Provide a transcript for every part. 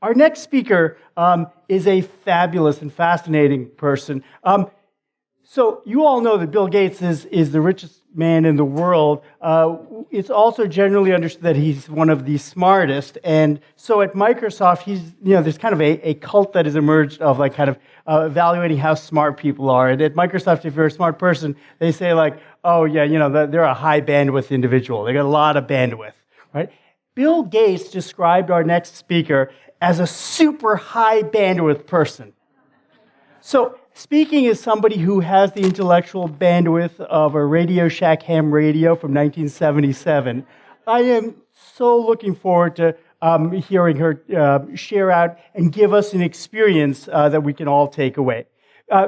Our next speaker is a fabulous and fascinating person. So you all know that Bill Gates is the richest man in the world. It's also generally understood that he's one of the smartest. And so at Microsoft, there's kind of a cult that has emerged of like kind of evaluating how smart people are. And at Microsoft, if you're a smart person, they say like, oh yeah, they're a high bandwidth individual. They got a lot of bandwidth, right? Bill Gates described our next speaker as a super high bandwidth person. So speaking as somebody who has the intellectual bandwidth of a Radio Shack ham radio from 1977, I am so looking forward to hearing her share out and give us an experience that we can all take away.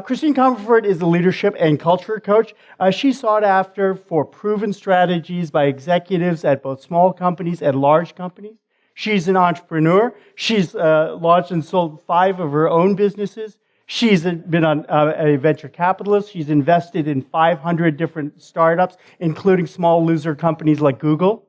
Christine Comaford is a leadership and culture coach. She's sought after for proven strategies by executives at both small companies and large companies. She's an entrepreneur. She's launched and sold 5 of her own businesses. She's been a venture capitalist. She's invested in 500 different startups, including small loser companies like Google.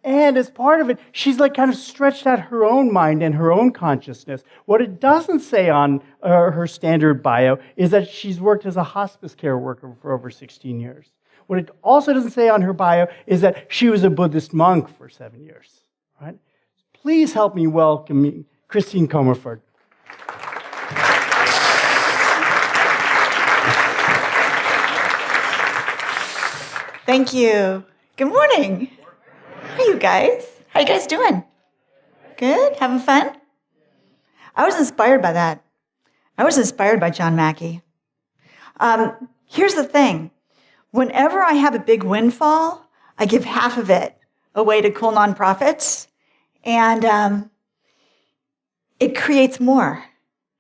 And as part of it, she's like kind of stretched out her own mind and her own consciousness. What it doesn't say on her standard bio is that she's worked as a hospice care worker for over 16 years. What it also doesn't say on her bio is that she was a Buddhist monk for 7 years. Right? Please help me welcome Christine Comaford. Thank you. Good morning. How are you guys? How you guys doing? Good? Having fun? I was inspired by that. I was inspired by John Mackey. Here's the thing. Whenever I have a big windfall, I give half of it away to cool nonprofits, and it creates more.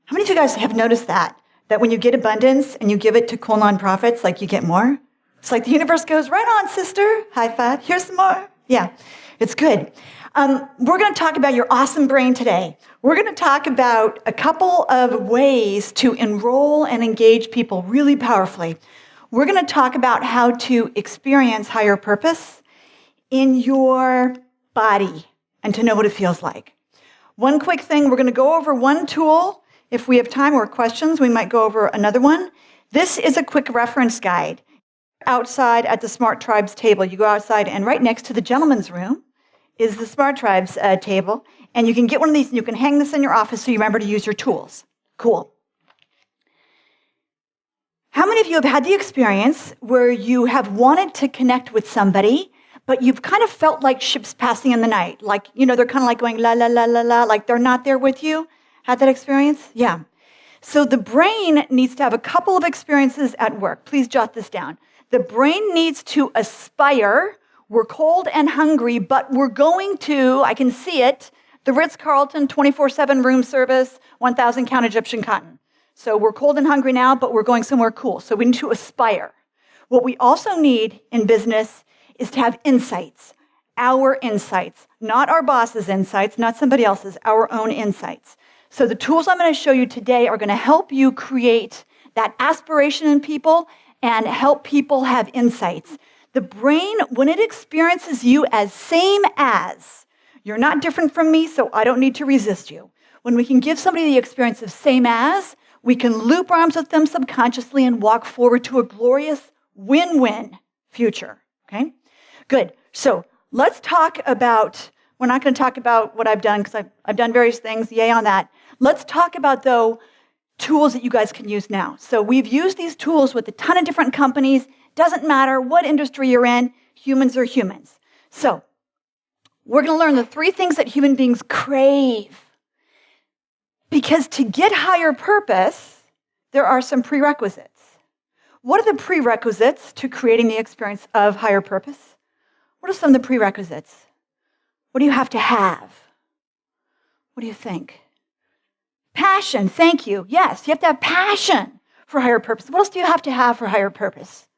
How many of you guys have noticed that when you get abundance and you give it to cool nonprofits, like you get more? It's like the universe goes, right on, sister. High five. Here's some more. Yeah, it's good. We're going to talk about your awesome brain today. We're going to talk about a couple of ways to enroll and engage people really powerfully. We're going to talk about how to experience higher purpose in your body and to know what it feels like. One quick thing, we're going to go over one tool. If we have time or questions, we might go over another one. This is a quick reference guide. Outside at the Smart Tribes table, you go outside, and right next to the gentleman's room is the Smart Tribes table, and you can get one of these, and you can hang this in your office so you remember to use your tools. Cool. How many of you have had the experience where you have wanted to connect with somebody, but you've kind of felt like ships passing in the night? Like, they're kind of like going la, la, la, la, la, like they're not there with you? Had that experience? Yeah. So the brain needs to have a couple of experiences at work. Please jot this down. The brain needs to aspire. We're cold and hungry, but we're going to, I can see it, the Ritz-Carlton 24/7 room service, 1,000 count Egyptian cotton. So we're cold and hungry now, but we're going somewhere cool. So we need to aspire. What we also need in business is to have insights, our insights, not our boss's insights, not somebody else's, our own insights. So the tools I'm going to show you today are going to help you create that aspiration in people and help people have insights. The brain, when it experiences you as same as, you're not different from me, so I don't need to resist you. When we can give somebody the experience of same as, we can loop arms with them subconsciously and walk forward to a glorious win-win future, okay? Good. So let's talk about, we're not going to talk about what I've done because I've done various things, yay on that. Let's talk about, though, tools that you guys can use now. So we've used these tools with a ton of different companies. Doesn't matter what industry you're in, humans are humans. So we're going to learn the 3 things that human beings crave. Because to get higher purpose, there are some prerequisites. What are the prerequisites to creating the experience of higher purpose? What are some of the prerequisites? What do you have to have? What do you think? Passion, thank you. Yes, you have to have passion for higher purpose. What else do you have to have for higher purpose?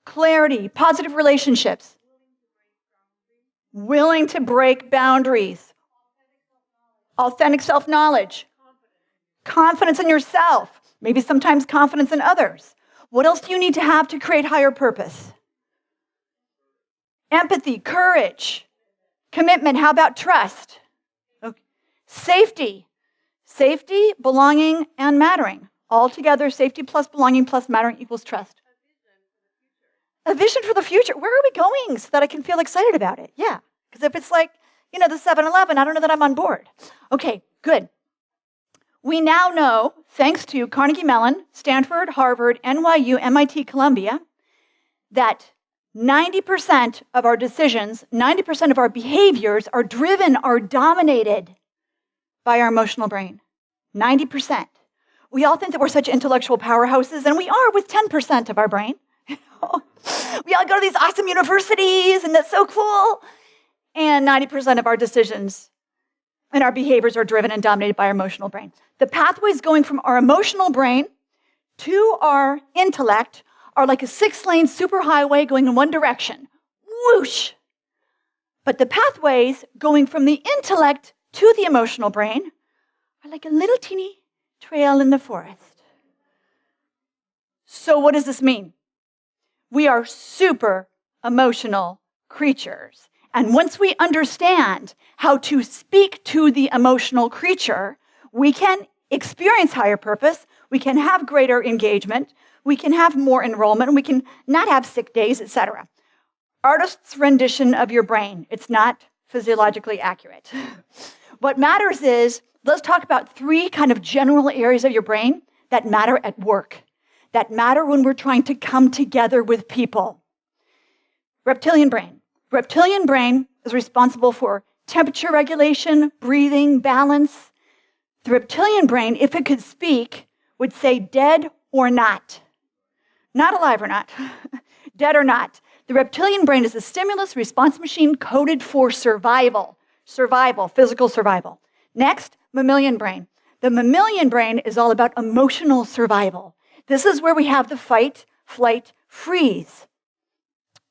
Clarity, positive relationships. Willing to break boundaries. Authentic self-knowledge. Confidence in yourself. Maybe sometimes confidence in others. What else do you need to have to create higher purpose? Empathy, courage, commitment. How about trust? Okay. Safety. Safety, belonging, and mattering. All together, safety plus belonging plus mattering equals trust. A vision for the future. Where are we going so that I can feel excited about it? Yeah. Because if it's like, the 7-Eleven, I don't know that I'm on board. Okay, good. We now know, thanks to Carnegie Mellon, Stanford, Harvard, NYU, MIT, Columbia, that 90% of our decisions, 90% of our behaviors are driven, are dominated by our emotional brain. 90%. We all think that we're such intellectual powerhouses, and we are with 10% of our brain. We all go to these awesome universities, and that's so cool. And 90% of our decisions and our behaviors are driven and dominated by our emotional brain. The pathways going from our emotional brain to our intellect are like a 6-lane superhighway going in one direction. Whoosh! But the pathways going from the intellect to the emotional brain are like a little teeny trail in the forest. So what does this mean? We are super emotional creatures. And once we understand how to speak to the emotional creature, we can experience higher purpose, we can have greater engagement, we can have more enrollment, we can not have sick days, etc. Artist's rendition of your brain. It's not physiologically accurate. What matters is, let's talk about 3 kind of general areas of your brain that matter at work, that matter when we're trying to come together with people. Reptilian brain. Reptilian brain is responsible for temperature regulation, breathing, balance. The reptilian brain, if it could speak, would say dead or not. Not alive or not. Dead or not. The reptilian brain is a stimulus response machine coded for survival. Survival, physical survival. Next, mammalian brain. The mammalian brain is all about emotional survival. This is where we have the fight, flight, freeze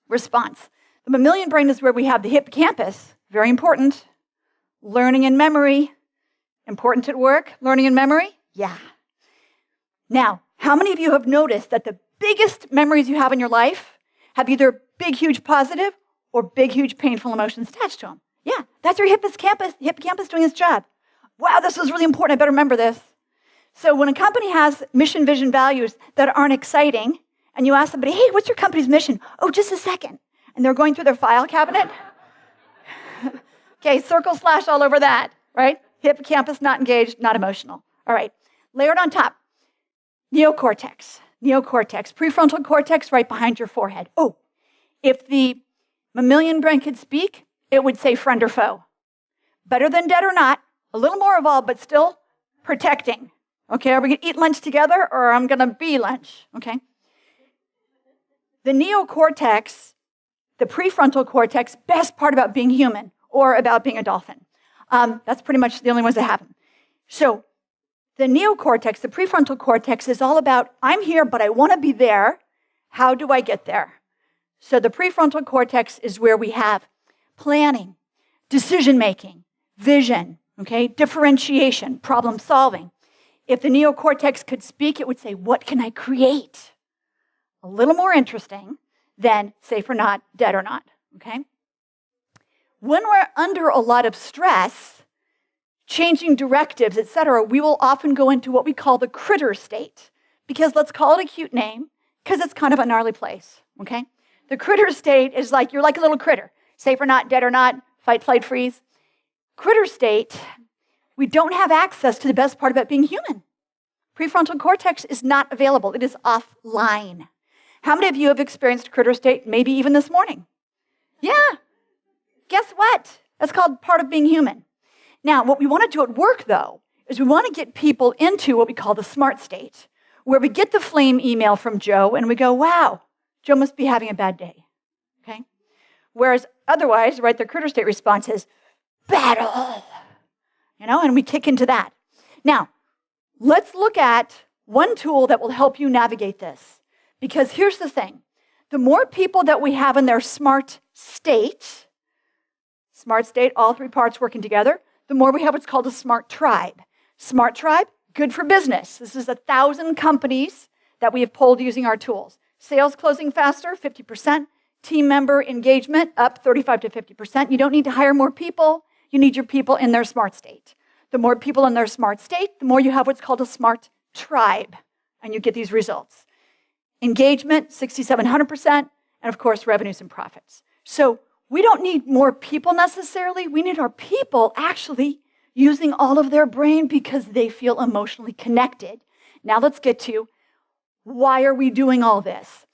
response. The mammalian brain is where we have the hippocampus, very important. Learning and memory, important at work. Learning and memory, yeah. Now, how many of you have noticed that the biggest memories you have in your life have either big, huge positive or big, huge painful emotions attached to them? Yeah, that's your hippocampus doing its job. Wow, this was really important. I better remember this. So when a company has mission, vision, values that aren't exciting, and you ask somebody, hey, what's your company's mission? Oh, just a second. And they're going through their file cabinet. Okay, circle slash all over that, right? Hippocampus, not engaged, not emotional. All right, layered on top. Neocortex, prefrontal cortex right behind your forehead. Oh, if the mammalian brain could speak, it would say friend or foe. Better than dead or not, a little more evolved, but still protecting. Okay, are we going to eat lunch together, or I'm going to be lunch? Okay. The neocortex, the prefrontal cortex, best part about being human or about being a dolphin. That's pretty much the only ones that have them. So the neocortex, the prefrontal cortex, is all about, I'm here, but I want to be there. How do I get there? So the prefrontal cortex is where we have planning, decision-making, vision, okay, differentiation, problem solving. If the neocortex could speak, it would say, what can I create? A little more interesting than safe or not, dead or not, okay? When we're under a lot of stress, changing directives, etc., we will often go into what we call the critter state. Because let's call it a cute name, because it's kind of a gnarly place, okay? The critter state is like, you're like a little critter. Safe or not, dead or not, fight, flight, freeze. Critter state, we don't have access to the best part about being human. Prefrontal cortex is not available. It is offline. How many of you have experienced critter state, maybe even this morning? Yeah. Guess what? That's called part of being human. Now, what we want to do at work, though, is we want to get people into what we call the smart state, where we get the flame email from Joe and we go, wow, Joe must be having a bad day, okay? Whereas otherwise, right, the critter state response is battle, and we kick into that. Now, let's look at one tool that will help you navigate this. Because here's the thing. The more people that we have in their smart state, all 3 parts working together, the more we have what's called a smart tribe. Smart tribe, good for business. This is 1,000 companies that we have polled using our tools. Sales closing faster, 50%. Team member engagement, up 35 to 50%. You don't need to hire more people. You need your people in their smart state. The more people in their smart state, the more you have what's called a smart tribe, and you get these results. Engagement, 6,700%, and of course, revenues and profits. So we don't need more people necessarily. We need our people actually using all of their brain because they feel emotionally connected. Now let's get to why are we doing all this?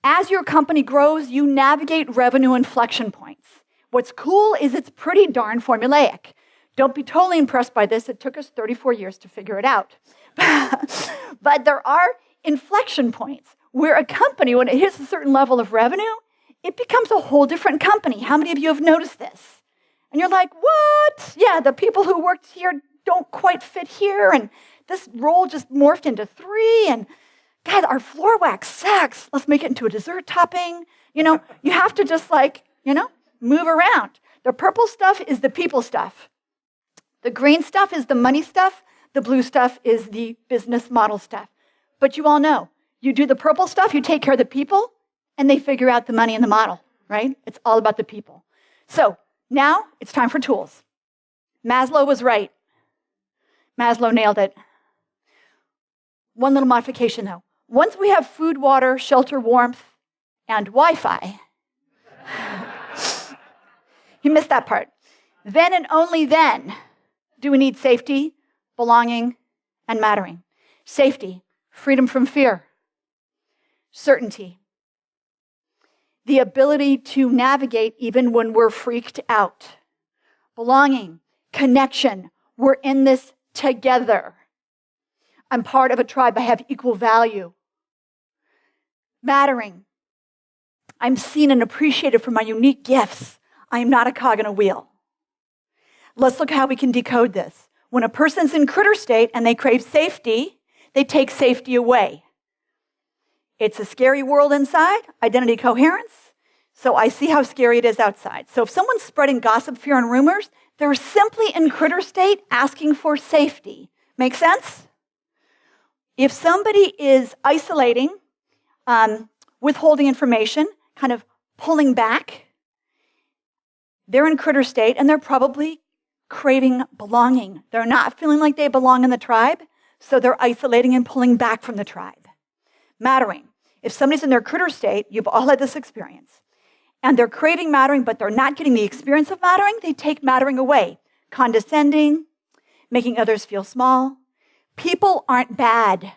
As your company grows, you navigate revenue inflection points. What's cool is it's pretty darn formulaic. Don't be totally impressed by this. It took us 34 years to figure it out. But there are inflection points where a company, when it hits a certain level of revenue, it becomes a whole different company. How many of you have noticed this? And you're like, what? Yeah, the people who worked here don't quite fit here, and this role just morphed into 3, and God, our floor wax sucks. Let's make it into a dessert topping. You have to just move around. The purple stuff is the people stuff. The green stuff is the money stuff. The blue stuff is the business model stuff. But you all know, you do the purple stuff, you take care of the people, and they figure out the money and the model, right? It's all about the people. So now it's time for tools. Maslow was right. Maslow nailed it. One little modification though. Once we have food, water, shelter, warmth, and Wi-Fi, you missed that part. Then and only then do we need safety, belonging, and mattering. Safety, freedom from fear. Certainty, the ability to navigate even when we're freaked out. Belonging, connection, we're in this together. I'm part of a tribe, I have equal value. Mattering, I'm seen and appreciated for my unique gifts. I am not a cog in a wheel. Let's look at how we can decode this. When a person's in critter state and they crave safety, they take safety away. It's a scary world inside, identity coherence, so I see how scary it is outside. So if someone's spreading gossip, fear, and rumors, they're simply in critter state asking for safety. Make sense? If somebody is isolating, withholding information, kind of pulling back, they're in critter state and they're probably craving belonging. They're not feeling like they belong in the tribe, so they're isolating and pulling back from the tribe. Mattering. If somebody's in their critter state, you've all had this experience, and they're craving mattering, but they're not getting the experience of mattering, they take mattering away. Condescending, making others feel small. People aren't bad.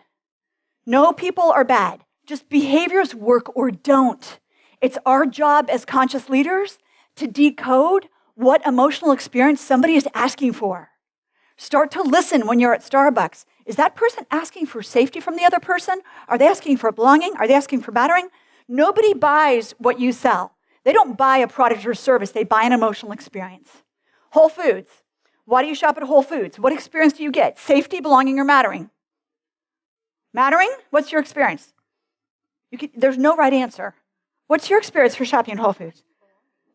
No people are bad. Just behaviors work or don't. It's our job as conscious leaders to decode what emotional experience somebody is asking for. Start to listen when you're at Starbucks. Is that person asking for safety from the other person? Are they asking for belonging? Are they asking for mattering? Nobody buys what you sell. They don't buy a product or service. They buy an emotional experience. Whole Foods. Why do you shop at Whole Foods? What experience do you get? Safety, belonging, or mattering? Mattering? What's your experience? There's no right answer. What's your experience for shopping at Whole Foods?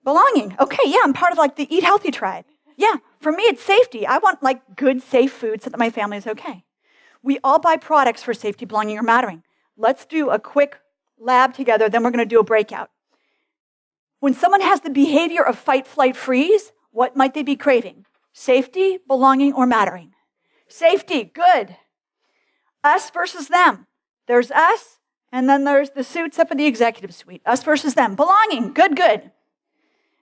Belonging. Okay, yeah, I'm part of the Eat Healthy tribe. Yeah, for me, it's safety. I want good, safe food so that my family is okay. We all buy products for safety, belonging, or mattering. Let's do a quick lab together, then we're going to do a breakout. When someone has the behavior of fight, flight, freeze, what might they be craving? Safety, belonging, or mattering? Safety, good. Us versus them. There's us, and then there's the suits up in the executive suite. Us versus them. Belonging, good, good.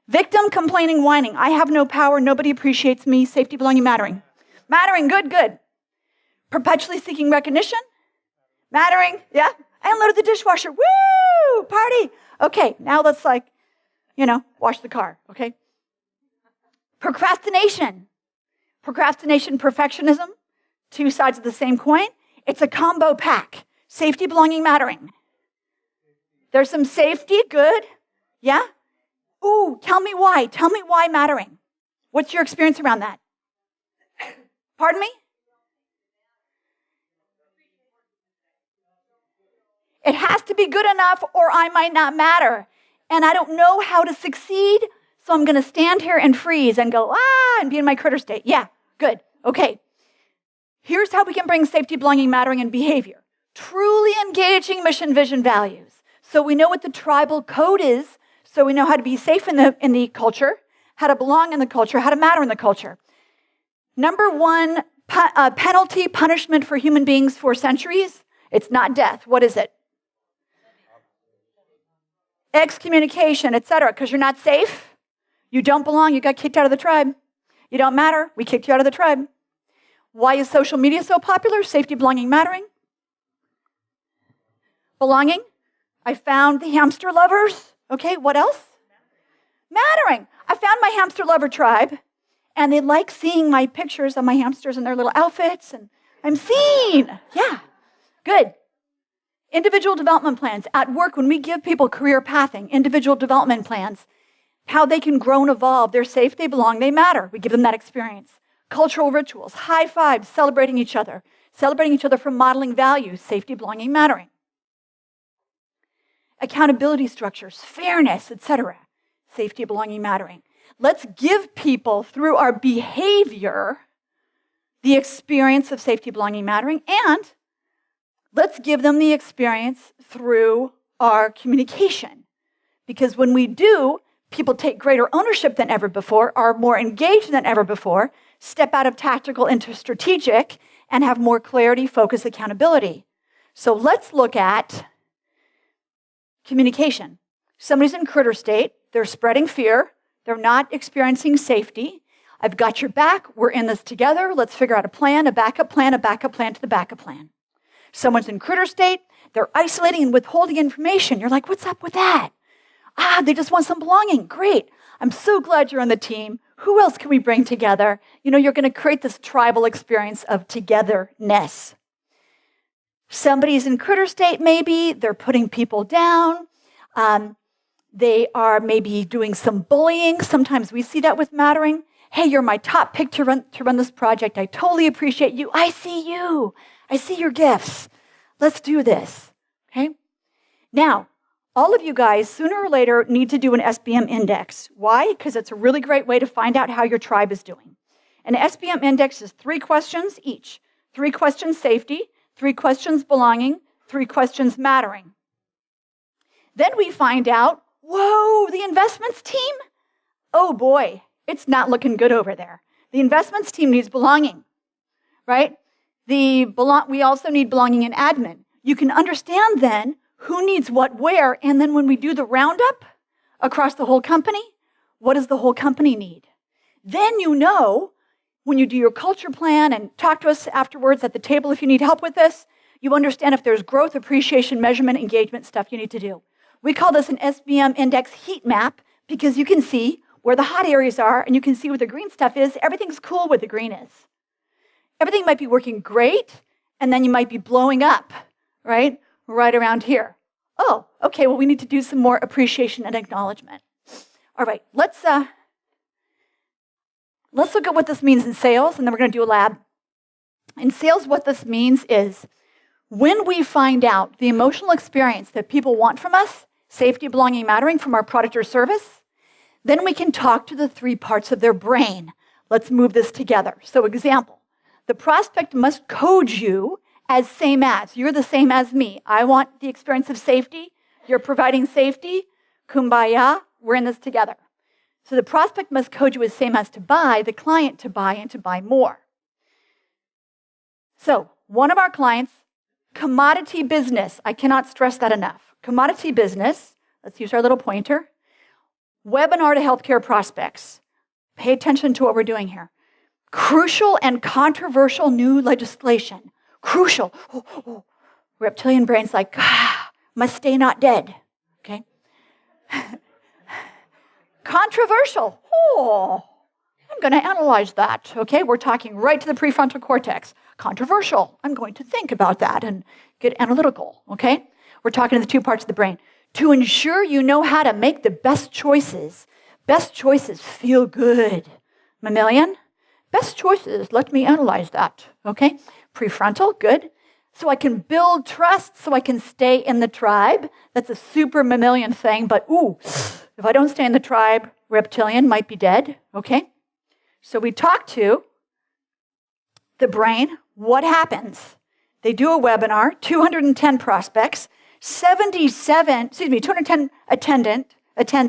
Victim, complaining, whining. I have no power, nobody appreciates me. Safety, belonging, mattering. Mattering, good, good. Perpetually seeking recognition. Mattering, yeah. I unloaded the dishwasher, woo, party. Okay, now let's wash the car, okay? Procrastination. Procrastination, perfectionism, two sides of the same coin. It's a combo pack. Safety, belonging, mattering. There's some safety, good, yeah? Ooh, tell me why. Tell me why mattering. What's your experience around that? Pardon me? It has to be good enough or I might not matter. And I don't know how to succeed, so I'm going to stand here and freeze and go, and be in my critter state. Yeah, good. Okay. Here's how we can bring safety, belonging, mattering, and behavior. Truly engaging mission, vision, values. So we know what the tribal code is, so we know how to be safe in the culture, how to belong in the culture, how to matter in the culture. Number one penalty, punishment for human beings for centuries, it's not death. What is it? Excommunication, etc. Because you're not safe. You don't belong. You got kicked out of the tribe. You don't matter. We kicked you out of the tribe. Why is social media so popular? Safety, belonging, mattering. Belonging. I found the hamster lovers. Okay, what else? Mattering. I found my hamster lover tribe, and they like seeing my pictures of my hamsters and their little outfits, and I'm seen. Yeah, good. Individual development plans. At work, when we give people career pathing, individual development plans, how they can grow and evolve. They're safe, they belong, they matter. We give them that experience. Cultural rituals, high fives, celebrating each other for modeling values, safety, belonging, mattering. Accountability structures, fairness, etc. Safety, belonging, mattering. Let's give people, through our behavior, the experience of safety, belonging, mattering, and let's give them the experience through our communication. Because when we do, people take greater ownership than ever before, are more engaged than ever before, step out of tactical into strategic, and have more clarity, focus, accountability. So let's look at communication. Somebody's in critter state. They're spreading fear. They're not experiencing safety. I've got your back. We're in this together. Let's figure out a plan, a backup plan to the backup plan. Someone's in critter state. They're isolating and withholding information. You're like, what's up with that? They just want some belonging. Great. I'm so glad you're on the team. Who else can we bring together? You're going to create this tribal experience of togetherness. Somebody's in critter state, maybe. They're putting people down. They are maybe doing some bullying. Sometimes we see that with mattering. Hey, you're my top pick to run this project. I totally appreciate you. I see you. I see your gifts. Let's do this. Okay? Now, all of you guys, sooner or later, need to do an SBM index. Why? Because it's a really great way to find out how your tribe is doing. An SBM index is 3 questions each. 3 questions safety, 3 questions belonging, 3 questions mattering. Then we find out, whoa, the investments team? Oh boy, it's not looking good over there. The investments team needs belonging, right? We also need belonging in admin. You can understand then who needs what where, and then when we do the roundup across the whole company, what does the whole company need? Then when you do your culture plan and talk to us afterwards at the table if you need help with this, you understand if there's growth, appreciation, measurement, engagement stuff you need to do. We call this an SBM index heat map because you can see where the hot areas are and you can see where the green stuff is. Everything's cool where the green is. Everything might be working great, and then you might be blowing up, right around here. Oh, okay, well, we need to do some more appreciation and acknowledgement. All right, let's look at what this means in sales, and then we're going to do a lab. In sales, what this means is when we find out the emotional experience that people want from us, safety, belonging, mattering from our product or service, then we can talk to the 3 parts of their brain. Let's move this together. So example, the prospect must code you as same as. You're the same as me. I want the experience of safety. You're providing safety. Kumbaya. We're in this together. So the prospect must code you as same as to buy, the client to buy, and to buy more. So one of our clients, commodity business. I cannot stress that enough. Commodity business. Let's use our little pointer. Webinar to healthcare prospects. Pay attention to what we're doing here. Crucial and controversial new legislation. Crucial. Reptilian brain's like, must stay not dead. Okay? Controversial. I'm going to analyze that. Okay? We're talking right to the prefrontal cortex. Controversial. I'm going to think about that and get analytical. Okay? We're talking to the 2 parts of the brain. To ensure you know how to make the best choices. Best choices feel good. Mammalian? Best choices, let me analyze that, okay? Prefrontal, good. So I can build trust, so I can stay in the tribe. That's a super mammalian thing, but if I don't stay in the tribe, reptilian might be dead, okay? So we talk to the brain. What happens? They do a webinar, 210 prospects, 210 attend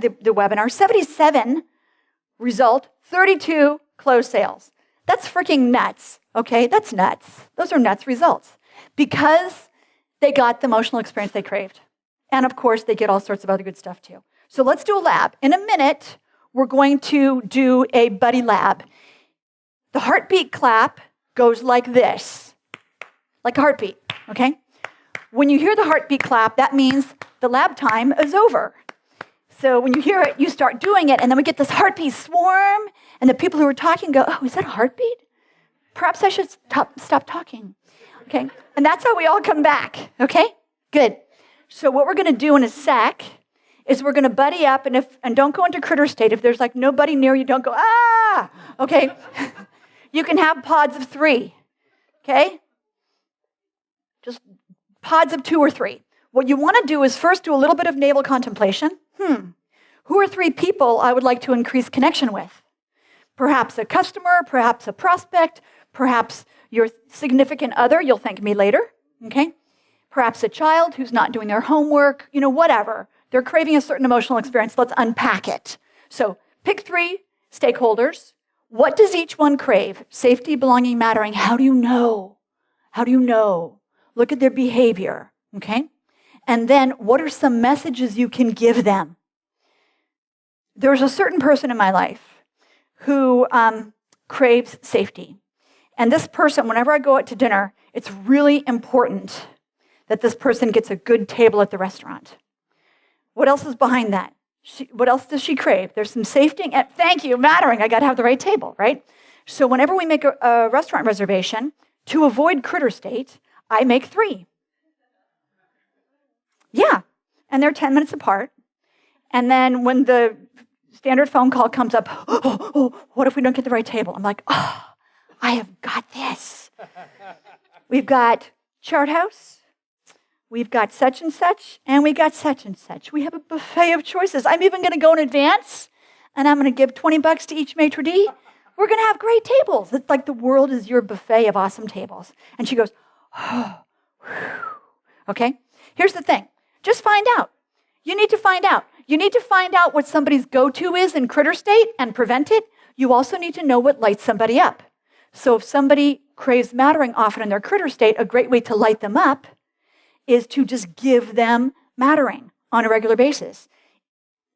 the webinar, 77 result, 32 closed sales. That's freaking nuts, okay? That's nuts. Those are nuts results because they got the emotional experience they craved. And of course, they get all sorts of other good stuff too. So let's do a lab. In a minute, we're going to do a buddy lab. The heartbeat clap goes like this, like a heartbeat, okay? When you hear the heartbeat clap, that means the lab time is over. So when you hear it, you start doing it, and then we get this heartbeat swarm, and the people who are talking go, oh, is that a heartbeat? Perhaps I should stop talking, okay? And that's how we all come back, okay? Good. So what we're going to do in a sec is we're going to buddy up, and don't go into critter state. If there's like nobody near you, don't go, ah, okay? You can have pods of 3, okay? Just pods of 2 or 3. What you want to do is first do a little bit of navel contemplation. Who are 3 people I would like to increase connection with? Perhaps a customer, perhaps a prospect, perhaps your significant other, you'll thank me later, okay? Perhaps a child who's not doing their homework, whatever. They're craving a certain emotional experience. Let's unpack it. So pick 3 stakeholders. What does each one crave? Safety, belonging, mattering. How do you know? How do you know? Look at their behavior, okay? And then what are some messages you can give them? There's a certain person in my life who craves safety. And this person, whenever I go out to dinner, it's really important that this person gets a good table at the restaurant. What else is behind that? What else does she crave? There's some safety. And thank you, mattering. I got to have the right table, right? So whenever we make a restaurant reservation, to avoid critter state, I make 3. Yeah, and they're 10 minutes apart. And then when the standard phone call comes up, what if we don't get the right table? I'm like, I have got this. We've got Chart House, we've got such and we got such and such. We have a buffet of choices. I'm even going to go in advance, and I'm going to give $20 to each maitre d'. We're going to have great tables. It's like the world is your buffet of awesome tables. And she goes, okay? Here's the thing. Just find out. You need to find out. You need to find out what somebody's go-to is in critter state and prevent it. You also need to know what lights somebody up. So if somebody craves mattering often in their critter state, a great way to light them up is to just give them mattering on a regular basis.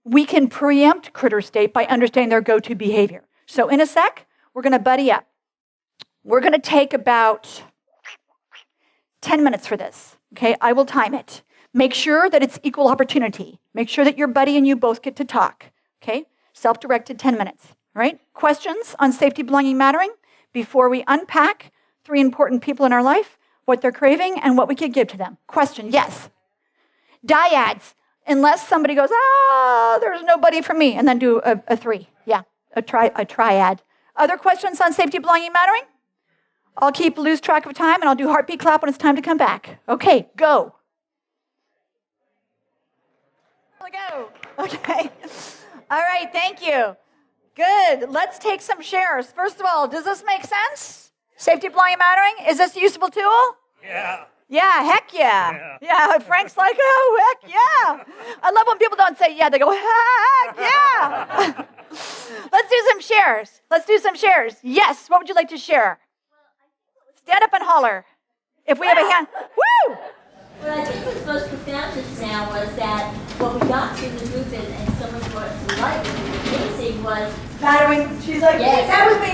We can preempt critter state by understanding their go-to behavior. So in a sec, we're going to buddy up. We're going to take about 10 minutes for this, okay? I will time it. Make sure that it's equal opportunity. Make sure that your buddy and you both get to talk, okay? Self-directed 10 minutes, all right? Questions on safety, belonging, mattering before we unpack 3 important people in our life, what they're craving, and what we could give to them. Question, yes. Dyads, unless somebody goes, there's nobody for me, and then do a 3. Yeah, a triad. Other questions on safety, belonging, mattering? I'll lose track of time, and I'll do heartbeat clap when it's time to come back. Okay, go. Go. Okay. All right, thank you. Good. Let's take some shares. First of all, does this make sense? Safety, belonging, mattering? Is this a useful tool? Yeah. Yeah, heck yeah. Yeah, Frank's like, oh, heck yeah. I love when people don't say yeah, they go, heck yeah. Let's do some shares. Let's do some shares. Yes, what would you like to share? Stand up and holler. If we have a hand. Woo! Well, I think what's most profound just now was that what we got through the group and so much more to light, which was amazing, was Mattering. She's like, yes, that was me.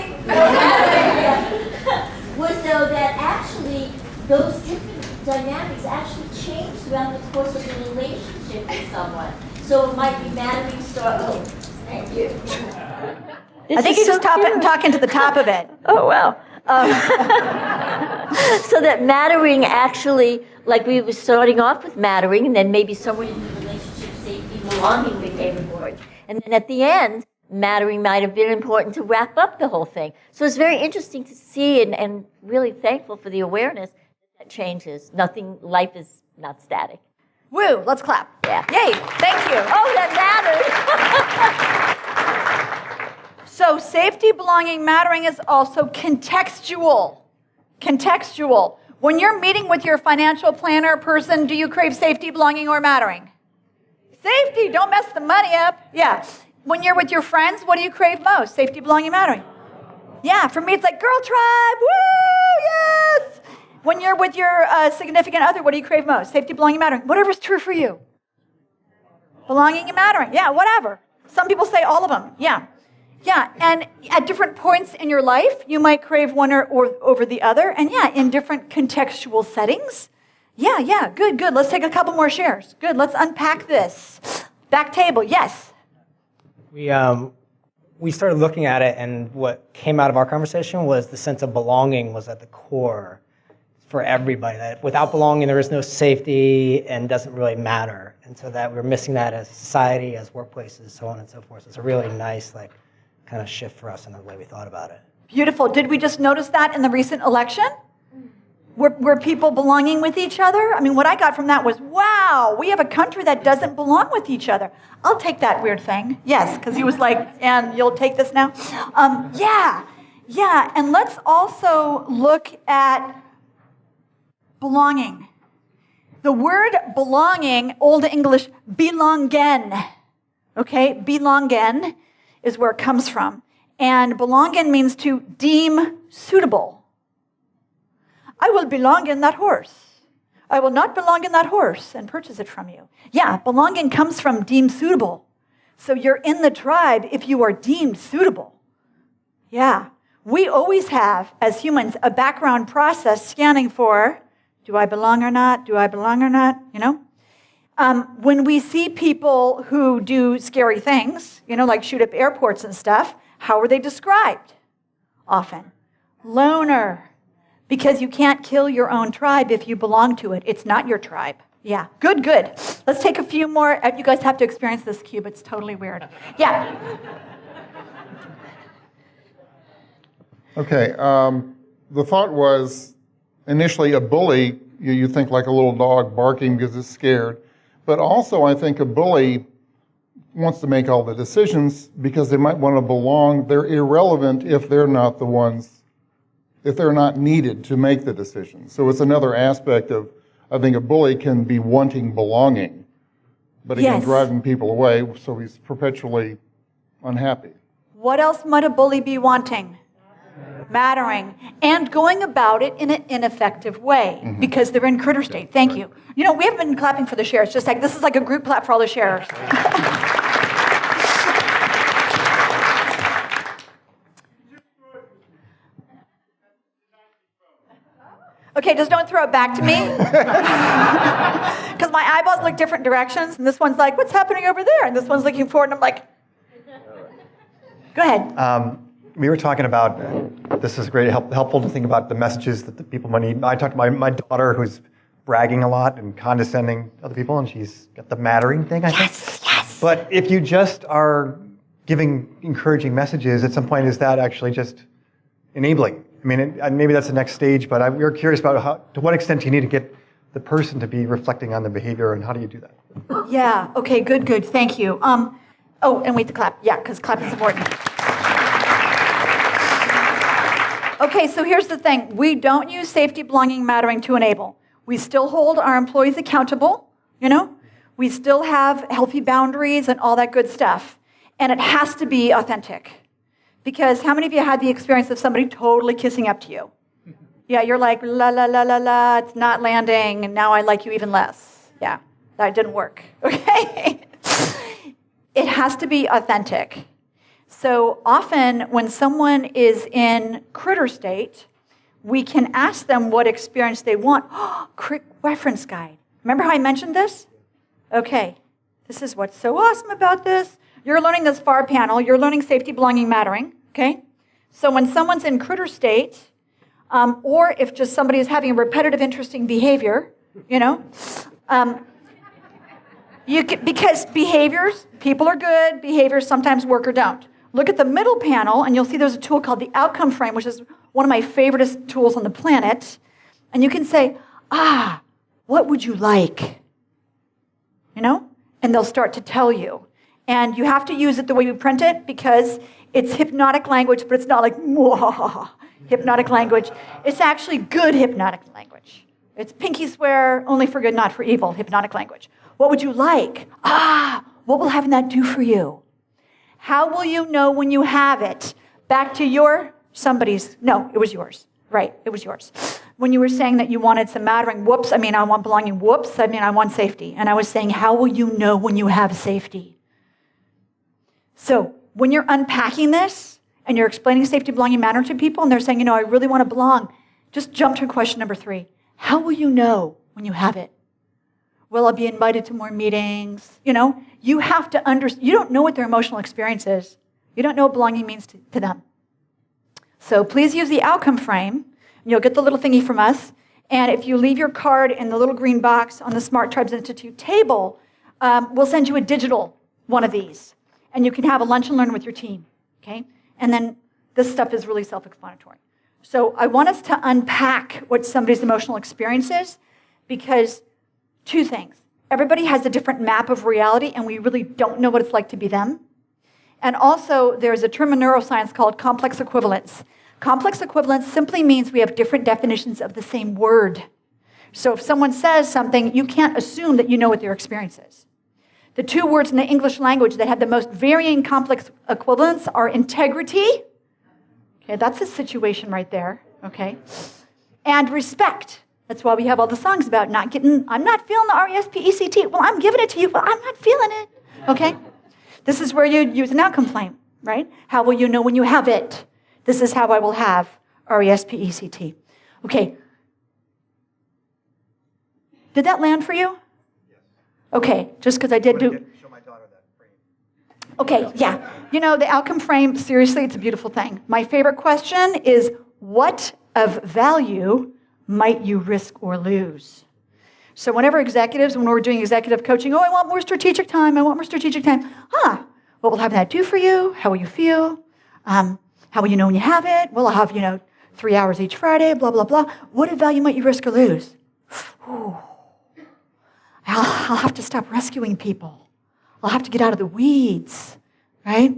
was though that actually those different dynamics actually change throughout the course of the relationship with someone. So it might be mattering start. Oh, thank you. I think you're just talking to the top of it. Oh, wow. So that mattering actually, like we were starting off with mattering, and then maybe somewhere in the relationship, safety, belonging became important. And then at the end, mattering might have been important to wrap up the whole thing. So it's very interesting to see and really thankful for the awareness that changes. Life is not static. Woo, let's clap. Yeah. Yay, thank you. Oh, that matters. So safety, belonging, mattering is also contextual. Contextual. When you're meeting with your financial planner person, do you crave safety, belonging, or mattering? Safety, don't mess the money up. Yeah. When you're with your friends, what do you crave most? Safety, belonging, mattering. Yeah, for me, it's like girl tribe. Woo, yes. When you're with your significant other, what do you crave most? Safety, belonging, mattering. Whatever's true for you. Belonging and mattering. Yeah, whatever. Some people say all of them. Yeah. Yeah, and at different points in your life, you might crave one or over the other. And yeah, in different contextual settings. Yeah, good. Let's take a couple more shares. Good, let's unpack this. Back table, yes. We started looking at it, and what came out of our conversation was the sense of belonging was at the core for everybody. That without belonging, there is no safety and doesn't really matter. And so that we're missing that as a society, as workplaces, so on and so forth. So it's a really nice, kind of shift for us in the way we thought about it. Beautiful. Did we just notice that in the recent election? Were people belonging with each other? I mean, what I got from that was, wow, we have a country that doesn't belong with each other. I'll take that weird thing. Yes, because he was like, and you'll take this now? Yeah. And let's also look at belonging. The word belonging, Old English, belongen. Okay, belongen is where it comes from. And belongen means to deem suitable. I will belong in that horse. I will not belong in that horse and purchase it from you. Yeah, belonging comes from deemed suitable. So you're in the tribe if you are deemed suitable. Yeah, we always have, as humans, a background process scanning for, do I belong or not? Do I belong or not? When we see people who do scary things, like shoot up airports and stuff, how are they described? Often, loner. Because you can't kill your own tribe if you belong to it. It's not your tribe. Yeah, good. Let's take a few more. You guys have to experience this cube. It's totally weird. Yeah. Okay, the thought was initially a bully, you think like a little dog barking because it's scared. But also I think a bully wants to make all the decisions because they might want to belong. They're irrelevant if they're not the ones, if they're not needed to make the decisions. So it's another aspect of, I think a bully can be wanting belonging, but again, driving people away, so he's perpetually unhappy. What else might a bully be wanting? Mattering. And going about it in an ineffective way because they're in critter state. Thank you. We haven't been clapping for the shares, just like this is like a group clap for all the sharers. Okay, just don't throw it back to me. Because my eyeballs look different directions, and this one's like, what's happening over there? And this one's looking forward, and I'm like, go ahead. We were talking about, this is great, helpful to think about the messages that the people might need. I talked to my daughter who's bragging a lot and condescending to other people, and she's got the mattering thing, I think. Yes. But if you just are giving encouraging messages, at some point, is that actually just enabling? I mean, maybe that's the next stage, but we're curious about to what extent do you need to get the person to be reflecting on the behavior, and how do you do that? Yeah, okay, good, thank you. And wait to clap. Yeah, because clapping is important. Okay, so here's the thing. We don't use safety, belonging, mattering to enable. We still hold our employees accountable, We still have healthy boundaries and all that good stuff. And it has to be authentic. Because how many of you had the experience of somebody totally kissing up to you? Yeah, you're like, la, la, la, la, la, it's not landing, and now I like you even less. Yeah, that didn't work, okay? It has to be authentic. So often when someone is in critter state, we can ask them what experience they want. Quick reference guide. Remember how I mentioned this? Okay, this is what's so awesome about this. You're learning this FAR panel. You're learning safety, belonging, mattering, okay? So when someone's in critter state, or if just somebody is having a repetitive, interesting behavior, because behaviors, people are good, behaviors sometimes work or don't. Look at the middle panel, and you'll see there's a tool called the outcome frame, which is one of my favorite tools on the planet. And you can say, what would you like? And they'll start to tell you. And you have to use it the way we print it because it's hypnotic language, but it's not like hypnotic language. It's actually good hypnotic language. It's pinky swear, only for good, not for evil, hypnotic language. What would you like? What will having that do for you? How will you know when you have it? Back to your No, it was yours. Right, it was yours. When you were saying that you wanted some mattering, whoops, I mean, I want belonging, whoops, I mean, I want safety. And I was saying, how will you know when you have safety? So when you're unpacking this and you're explaining safety, belonging, matter to people, and they're saying, I really want to belong, just jump to question number 3. How will you know when you have it? Will I be invited to more meetings? You have to understand. You don't know what their emotional experience is. You don't know what belonging means to them. So please use the outcome frame. You'll get the little thingy from us. And if you leave your card in the little green box on the Smart Tribes Institute table, we'll send you a digital one of these. And you can have a lunch and learn with your team. Okay? And then this stuff is really self-explanatory. So I want us to unpack what somebody's emotional experience is, because 2 things. Everybody has a different map of reality, and we really don't know what it's like to be them. And also, there's a term in neuroscience called complex equivalence. Complex equivalence simply means we have different definitions of the same word. So if someone says something, you can't assume that you know what their experience is. The 2 words in the English language that have the most varying complex equivalence are integrity. Okay, that's a situation right there, okay? And respect. That's why we have all the songs about I'm not feeling the R-E-S-P-E-C-T. Well, I'm giving it to you, but I'm not feeling it, okay? This is where you use an outcome frame, right? How will you know when you have it? This is how I will have R-E-S-P-E-C-T. Okay. Did that land for you? Yes. Okay, just because I did do... Show my daughter that frame. Okay, yeah. The outcome frame, seriously, it's a beautiful thing. My favorite question is, what of value might you risk or lose? So whenever executives, when we're doing executive coaching, I want more strategic time, what will having that do for you? How will you feel? How will you know when you have it? Well, I'll have, 3 hours each Friday, blah, blah, blah. What of value might you risk or lose? Ooh. I'll have to stop rescuing people. I'll have to get out of the weeds, right?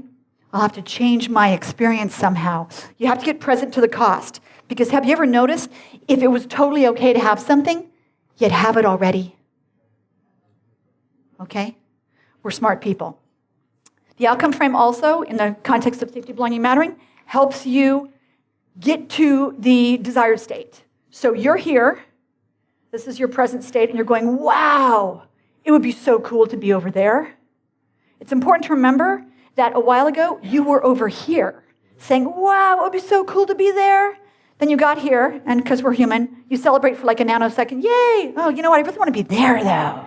I'll have to change my experience somehow. You have to get present to the cost. Because have you ever noticed, if it was totally okay to have something, you'd have it already. Okay? We're smart people. The outcome frame also, in the context of safety, belonging, mattering, helps you get to the desired state. So you're here. This is your present state, and you're going, wow, it would be so cool to be over there. It's important to remember that a while ago, you were over here, saying, wow, it would be so cool to be there. Then you got here, and because we're human, you celebrate for like a nanosecond. Yay! Oh, you know what? I really want to be there, though.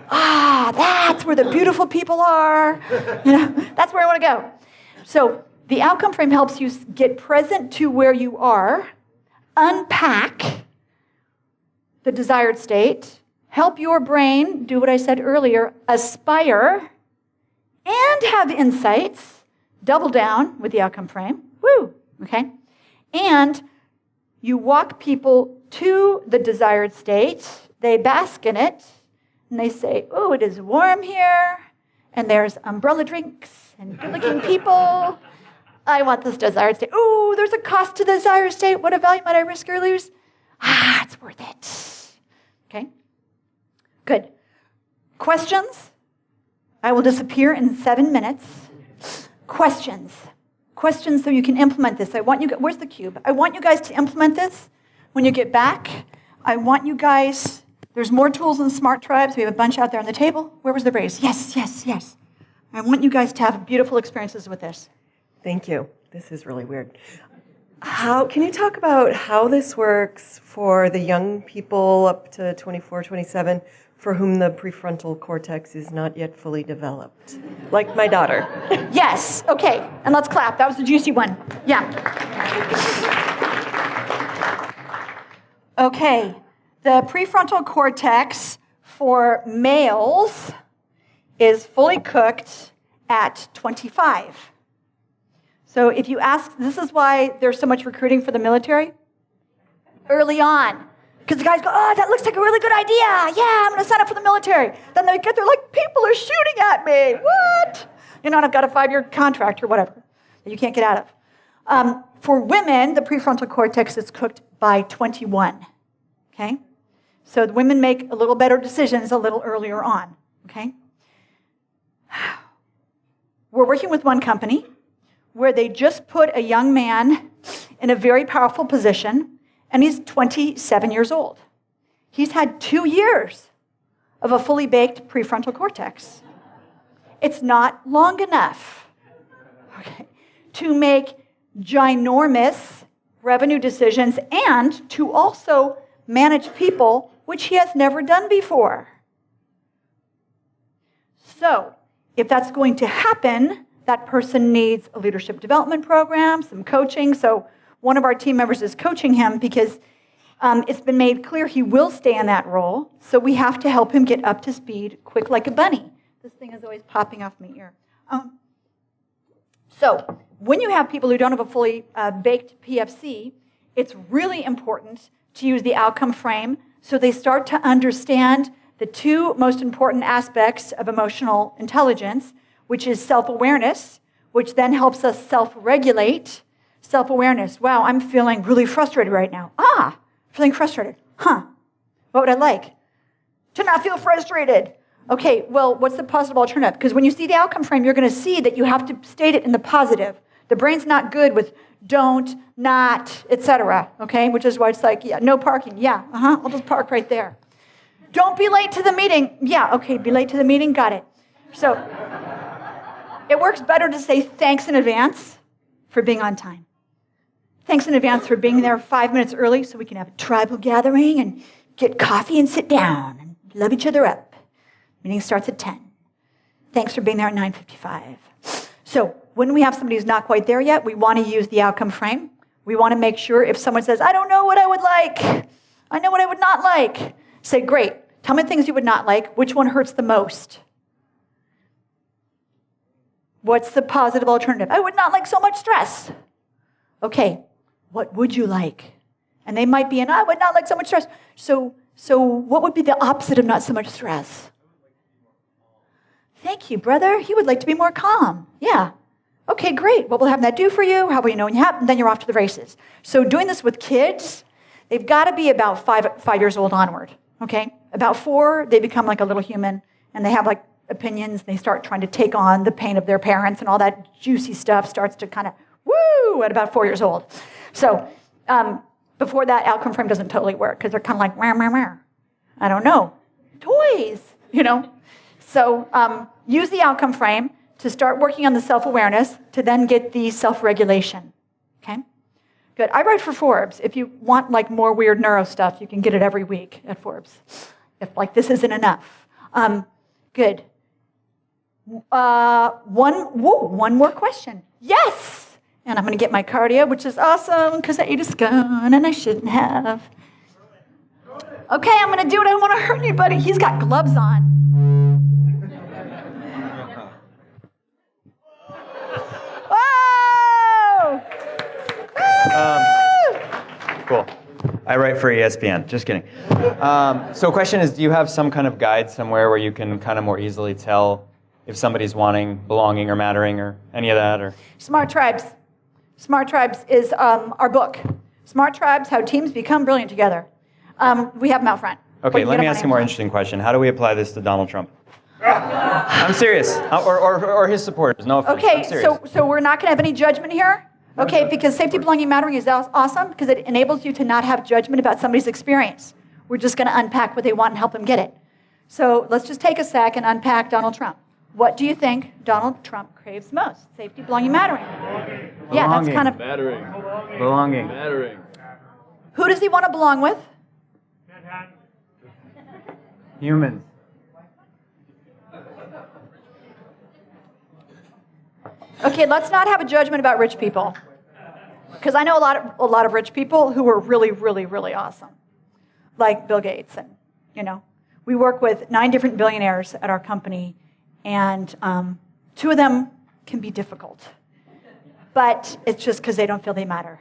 That's where the beautiful people are. That's where I want to go. So the outcome frame helps you get present to where you are, unpack the desired state, help your brain do what I said earlier, aspire, and have insights, double down with the outcome frame. Woo! Okay? And you walk people to the desired state, they bask in it, and they say, oh, it is warm here, and there's umbrella drinks and good-looking people. I want this desired state. Oh, there's a cost to the desired state. What a value might I risk or lose? It's worth it. Okay? Good. Questions? I will disappear in 7 minutes. Questions. Questions so you can implement this. Where's the cube? I want you guys to implement this when you get back. I want you guys, there's more tools in Smart Tribes. We have a bunch out there on the table. Where was the raise? Yes. I want you guys to have beautiful experiences with this. Thank you. This is really weird. Can you talk about how this works for the young people up to 24, 27, for whom the prefrontal cortex is not yet fully developed? Like my daughter. Yes. Okay. And let's clap. That was the juicy one. Yeah. Okay. The prefrontal cortex for males is fully cooked at 25. So if you ask, this is why there's so much recruiting for the military early on. Because the guys go, oh, that looks like a really good idea. Yeah, I'm going to sign up for the military. Then they get there like, people are shooting at me. What? And I've got a 5-year contract or whatever that you can't get out of. For women, the prefrontal cortex is cooked by 21. Okay? So the women make a little better decisions a little earlier on. Okay? We're working with one company where they just put a young man in a very powerful position, and he's 27 years old. He's had 2 years of a fully baked prefrontal cortex. It's not long enough, okay, to make ginormous revenue decisions and to also manage people, which he has never done before. So, if that's going to happen, that person needs a leadership development program, some coaching. So one of our team members is coaching him because it's been made clear he will stay in that role. So we have to help him get up to speed quick like a bunny. This thing is always popping off my ear. So when you have people who don't have a fully baked PFC, it's really important to use the outcome frame so they start to understand the two most important aspects of emotional intelligence, which is self-awareness, which then helps us self-regulate. Self-awareness. Wow, I'm feeling really frustrated right now. Feeling frustrated. What would I like? To not feel frustrated. Okay, well, what's the positive alternative? Because when you see the outcome frame, you're going to see that you have to state it in the positive. The brain's not good with don't, not, etc. Okay, which is why it's like, yeah, no parking. Yeah, I'll just park right there. Don't be late to the meeting. Yeah, okay, be late to the meeting. Got it. So it works better to say thanks in advance for being on time. Thanks in advance for being there 5 minutes early so we can have a tribal gathering and get coffee and sit down and love each other up. Meeting starts at 10. Thanks for being there at 9:55. So when we have somebody who's not quite there yet, we want to use the outcome frame. We want to make sure if someone says, I don't know what I would like, I know what I would not like, say, great, tell me things you would not like. Which one hurts the most? What's the positive alternative? I would not like so much stress. Okay, what would you like? And they might be I would not like so much stress. So what would be the opposite of not so much stress? Thank you, brother. He would like to be more calm. Yeah. Okay, great. What will having that do for you? How will you know when you have? And then you're off to the races. So doing this with kids, they've got to be about five years old onward. Okay? About 4, they become like a little human, and they have like opinions. They start trying to take on the pain of their parents, and all that juicy stuff starts to kind of woo at about 4 years old. So before that, outcome frame doesn't totally work because they're kind of like, meh. I don't know. Toys, So use the outcome frame to start working on the self-awareness to then get the self-regulation. Okay? Good. I write for Forbes. If you want like more weird neuro stuff, you can get it every week at Forbes. If like this isn't enough. Good. One more question. Yes! And I'm going to get my cardio, which is awesome because I ate a scone and I shouldn't have. Okay, I'm going to do it. I don't want to hurt anybody. He's got gloves on. Whoa! Cool. I write for ESPN. Just kidding. So question is, do you have some kind of guide somewhere where you can kind of more easily tell if somebody's wanting belonging or mattering or any of that? Or Smart Tribes. Smart Tribes is our book. Smart Tribes, How Teams Become Brilliant Together. We have them out front. Okay, let me ask you a more interesting question. How do we apply this to Donald Trump? I'm serious. Or his supporters. No offense. Okay, I'm serious. so we're not going to have any judgment here? Okay, because safety, belonging, mattering is awesome because it enables you to not have judgment about somebody's experience. We're just going to unpack what they want and help them get it. So let's just take a sec and unpack Donald Trump. What do you think Donald Trump craves most? Safety, belonging, mattering. Yeah, that's kind of... Mattering. Belonging. Mattering. Who does he want to belong with? Humans. Okay, let's not have a judgment about rich people. Because I know a lot of rich people who are really, really, really awesome. Like Bill Gates. And, we work with 9 different billionaires at our company. And 2 of them can be difficult. But it's just because they don't feel they matter.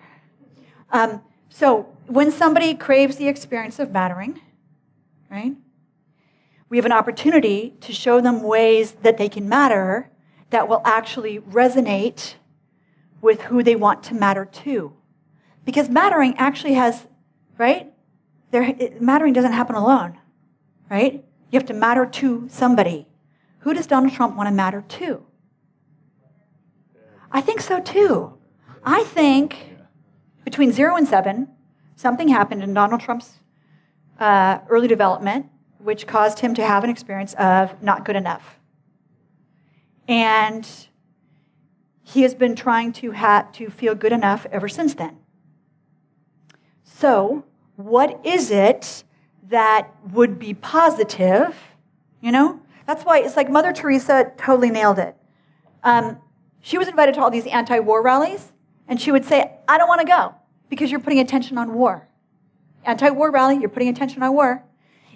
So when somebody craves the experience of mattering, right, we have an opportunity to show them ways that they can matter that will actually resonate with who they want to matter to. Because mattering actually has, right? Mattering doesn't happen alone, right? You have to matter to somebody. Who does Donald Trump want to matter to? I think so too. I think between 0 and 7, something happened in Donald Trump's early development, which caused him to have an experience of not good enough. And he has been trying to feel good enough ever since then. So, what is it that would be positive? You know? That's why it's like Mother Teresa totally nailed it. She was invited to all these anti-war rallies, and she would say, I don't want to go because you're putting attention on war. Anti-war rally, you're putting attention on war.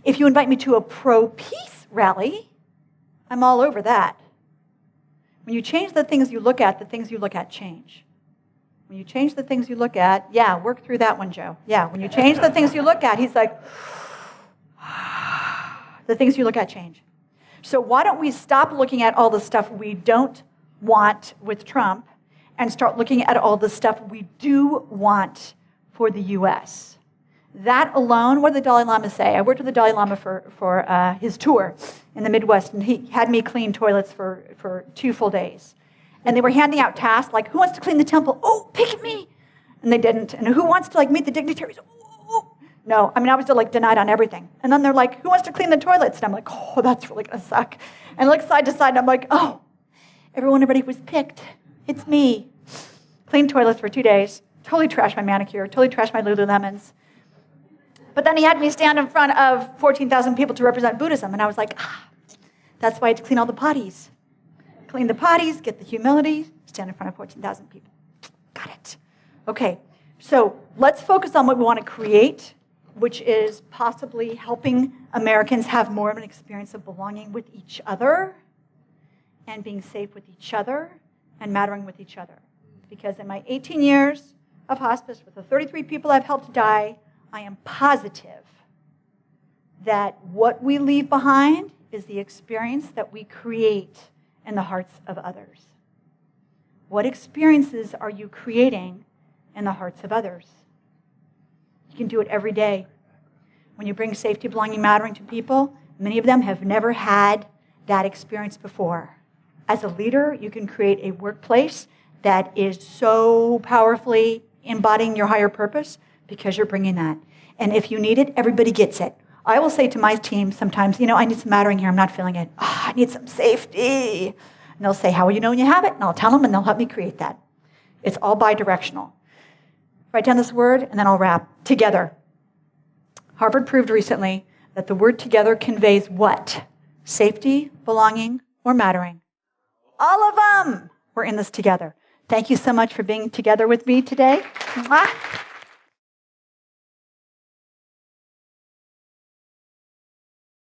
If you invite me to a pro-peace rally, I'm all over that. When you change the things you look at, the things you look at change. When you change the things you look at, yeah, work through that one, Joe. Yeah, when you change the things you look at, he's like, the things you look at change. So why don't we stop looking at all the stuff we don't want with Trump and start looking at all the stuff we do want for the U.S.? That alone, what did the Dalai Lama say? I worked with the Dalai Lama for his tour in the Midwest, and he had me clean toilets for 2 full days. And they were handing out tasks like, who wants to clean the temple? Oh, pick me. And they didn't. And who wants to meet the dignitaries? Oh. No, I was denied on everything. And then they're like, who wants to clean the toilets? And I'm like, oh, that's really going to suck. And I look side to side, and I'm like, oh, everybody was picked. It's me. Cleaned toilets for 2 days. Totally trashed my manicure. Totally trashed my Lululemons. But then he had me stand in front of 14,000 people to represent Buddhism. And I was like, that's why I had to clean all the potties. Clean the potties, get the humility, stand in front of 14,000 people. Got it. Okay, so let's focus on what we want to create, which is possibly helping Americans have more of an experience of belonging with each other and being safe with each other and mattering with each other. Because in my 18 years of hospice with the 33 people I've helped die, I am positive that what we leave behind is the experience that we create in the hearts of others. What experiences are you creating in the hearts of others? You can do it every day. When you bring safety, belonging, mattering to people, many of them have never had that experience before. As a leader, you can create a workplace that is so powerfully embodying your higher purpose because you're bringing that. And if you need it, everybody gets it. I will say to my team sometimes, I need some mattering here. I'm not feeling it. Oh, I need some safety. And they'll say, how will you know when you have it? And I'll tell them, and they'll help me create that. It's all bi-directional. Write down this word, and then I'll wrap. Together. Harvard proved recently that the word together conveys what? Safety, belonging, or mattering. All of them. We're in this together. Thank you so much for being together with me today. Mwah.